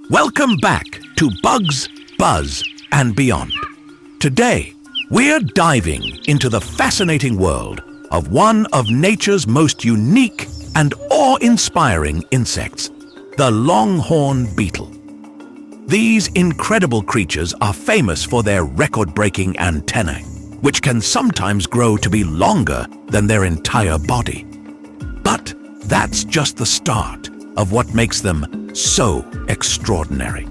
Welcome back to Bugs, Buzz and Beyond. Today, we're diving into the fascinating world of one of nature's most unique and awe-inspiring insects, the Longhorn Beetle. These incredible creatures are famous for their record-breaking antennae, which can sometimes grow to be longer than their entire body. But that's just the start of what makes them so extraordinary.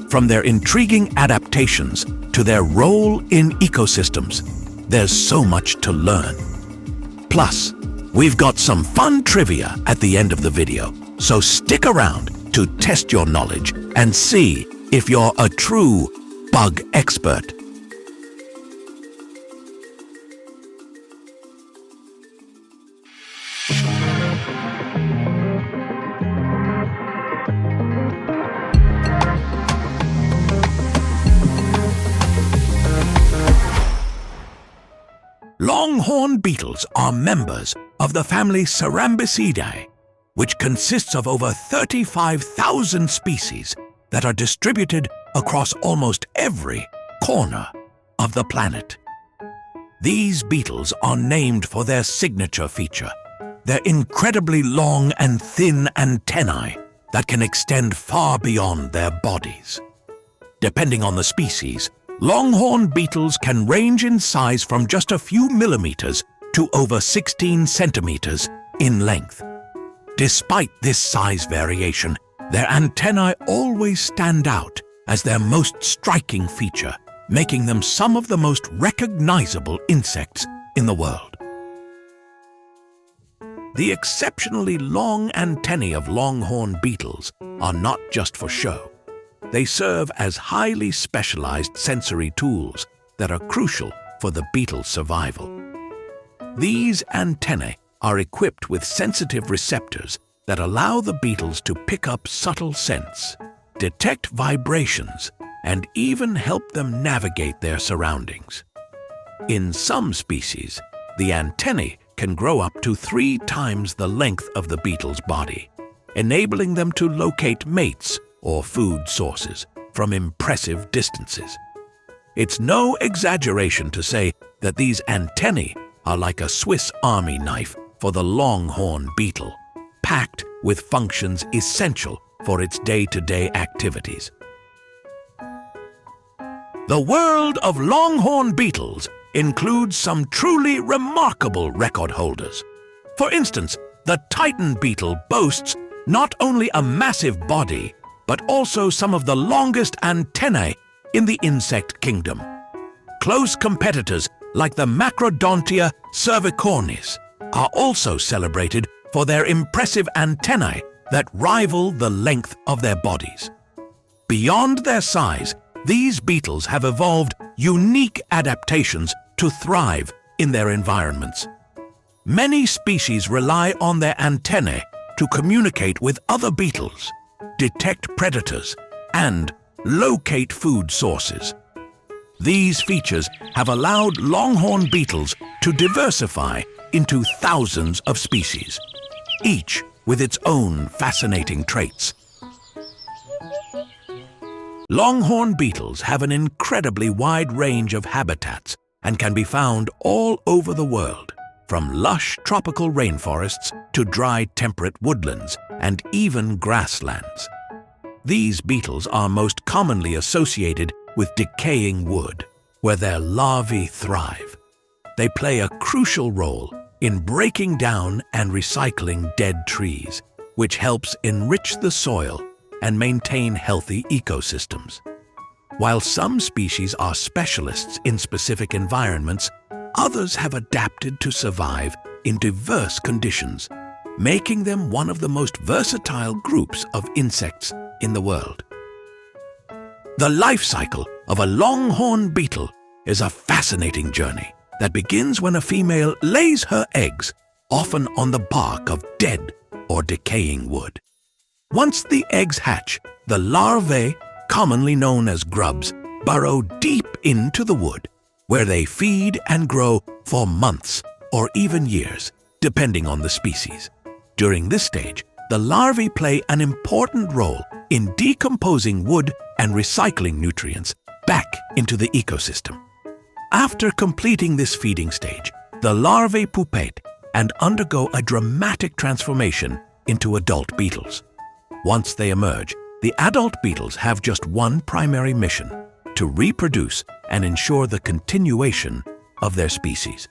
From their intriguing adaptations to their role in ecosystems, there's so much to learn. Plus, we've got some fun trivia at the end of the video, so stick around to test your knowledge and see if you're a true bug expert. Longhorn beetles are members of the family Cerambicidae, which consists of over 35,000 species that are distributed across almost every corner of the planet. These beetles are named for their signature feature, their incredibly long and thin antennae that can extend far beyond their bodies. Depending on the species, Longhorn beetles can range in size from just a few millimeters to over 16 centimeters in length. Despite this size variation, their antennae always stand out as their most striking feature, making them some of the most recognizable insects in the world. The exceptionally long antennae of Longhorn beetles are not just for show. They serve as highly specialized sensory tools that are crucial for the beetle's survival. These antennae are equipped with sensitive receptors that allow the beetles to pick up subtle scents, detect vibrations, and even help them navigate their surroundings. In some species, the antennae can grow up to 3 times the length of the beetle's body, enabling them to locate mates or food sources from impressive distances. It's no exaggeration to say that these antennae are like a Swiss Army knife for the Longhorn beetle, packed with functions essential for its day-to-day activities. The world of Longhorn beetles includes some truly remarkable record holders. For instance, the Titan beetle boasts not only a massive body, but also some of the longest antennae in the insect kingdom. Close competitors like the Macrodontia cervicornis are also celebrated for their impressive antennae that rival the length of their bodies. Beyond their size, these beetles have evolved unique adaptations to thrive in their environments. Many species rely on their antennae to communicate with other beetles, detect predators, and locate food sources. These features have allowed Longhorn beetles to diversify into thousands of species, each with its own fascinating traits. Longhorn beetles have an incredibly wide range of habitats and can be found all over the world, from lush tropical rainforests to dry temperate woodlands and even grasslands. These beetles are most commonly associated with decaying wood, where their larvae thrive. They play a crucial role in breaking down and recycling dead trees, which helps enrich the soil and maintain healthy ecosystems. While some species are specialists in specific environments, others have adapted to survive in diverse conditions, making them one of the most versatile groups of insects in the world. The life cycle of a Longhorn beetle is a fascinating journey that begins when a female lays her eggs, often on the bark of dead or decaying wood. Once the eggs hatch, the larvae, commonly known as grubs, burrow deep into the wood, where they feed and grow for months or even years, depending on the species. During this stage, the larvae play an important role in decomposing wood and recycling nutrients back into the ecosystem. After completing this feeding stage, the larvae pupate and undergo a dramatic transformation into adult beetles. Once they emerge, the adult beetles have just one primary mission: to reproduce and ensure the continuation of their species.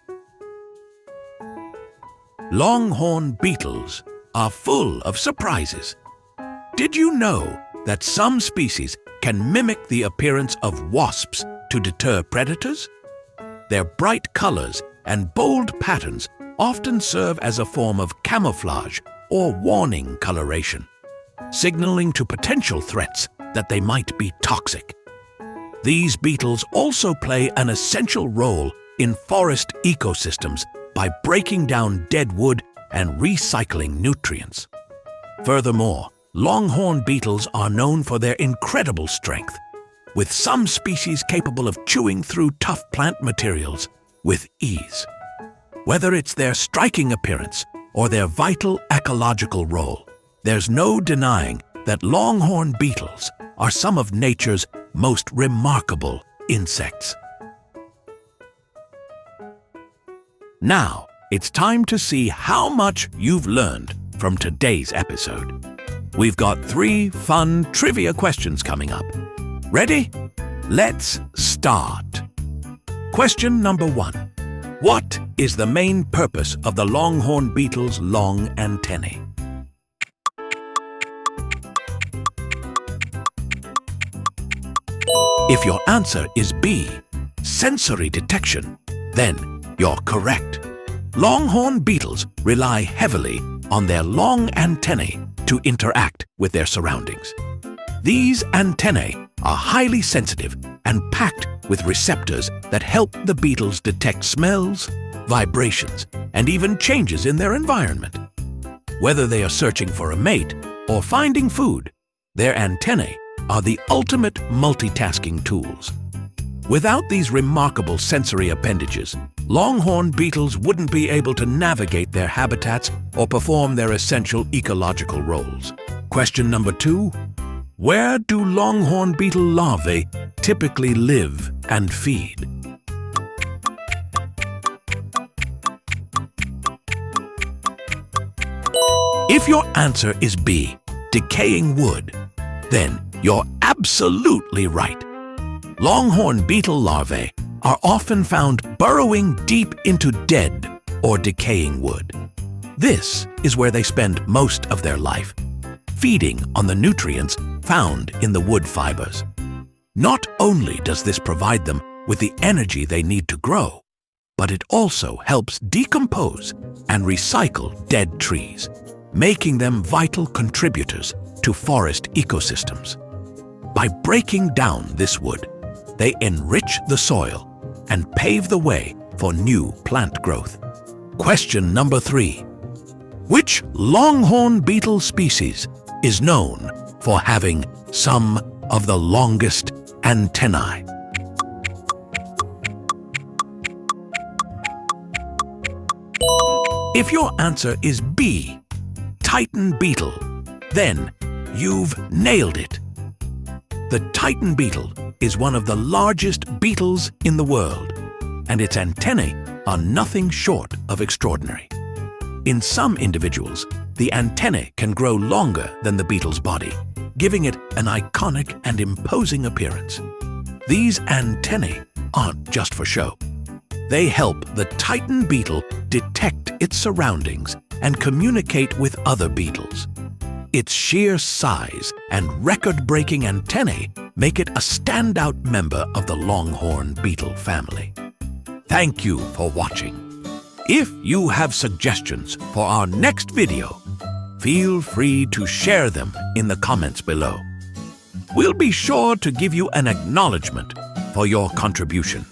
Longhorn beetles are full of surprises. Did you know that some species can mimic the appearance of wasps to deter predators? Their bright colors and bold patterns often serve as a form of camouflage or warning coloration, signaling to potential threats that they might be toxic. These beetles also play an essential role in forest ecosystems by breaking down dead wood and recycling nutrients. Furthermore, longhorn beetles are known for their incredible strength, with some species capable of chewing through tough plant materials with ease. Whether it's their striking appearance or their vital ecological role, there's no denying that longhorn beetles are some of nature's most remarkable insects. Now, it's time to see how much you've learned from today's episode. We've got 3 fun trivia questions coming up. Ready? Let's start. Question number 1. What is the main purpose of the longhorn beetle's long antennae? If your answer is B, sensory detection, then you're correct. Longhorn beetles rely heavily on their long antennae to interact with their surroundings. These antennae are highly sensitive and packed with receptors that help the beetles detect smells, vibrations, and even changes in their environment. Whether they are searching for a mate or finding food, their antennae are the ultimate multitasking tools. Without these remarkable sensory appendages, longhorn beetles wouldn't be able to navigate their habitats or perform their essential ecological roles. Question number 2. Where do longhorn beetle larvae typically live and feed? If your answer is B, decaying wood, then you're absolutely right. Longhorn beetle larvae are often found burrowing deep into dead or decaying wood. This is where they spend most of their life, feeding on the nutrients found in the wood fibers. Not only does this provide them with the energy they need to grow, but it also helps decompose and recycle dead trees, making them vital contributors to forest ecosystems. By breaking down this wood, they enrich the soil and pave the way for new plant growth. Question number 3. Which longhorn beetle species is known for having some of the longest antennae? If your answer is B, Titan beetle, then you've nailed it. The Titan beetle is one of the largest beetles in the world, and its antennae are nothing short of extraordinary. In some individuals, the antennae can grow longer than the beetle's body, giving it an iconic and imposing appearance. These antennae aren't just for show. They help the Titan beetle detect its surroundings and communicate with other beetles. Its sheer size and record-breaking antennae make it a standout member of the longhorn beetle family. Thank you for watching. If you have suggestions for our next video, feel free to share them in the comments below. We'll be sure to give you an acknowledgement for your contribution.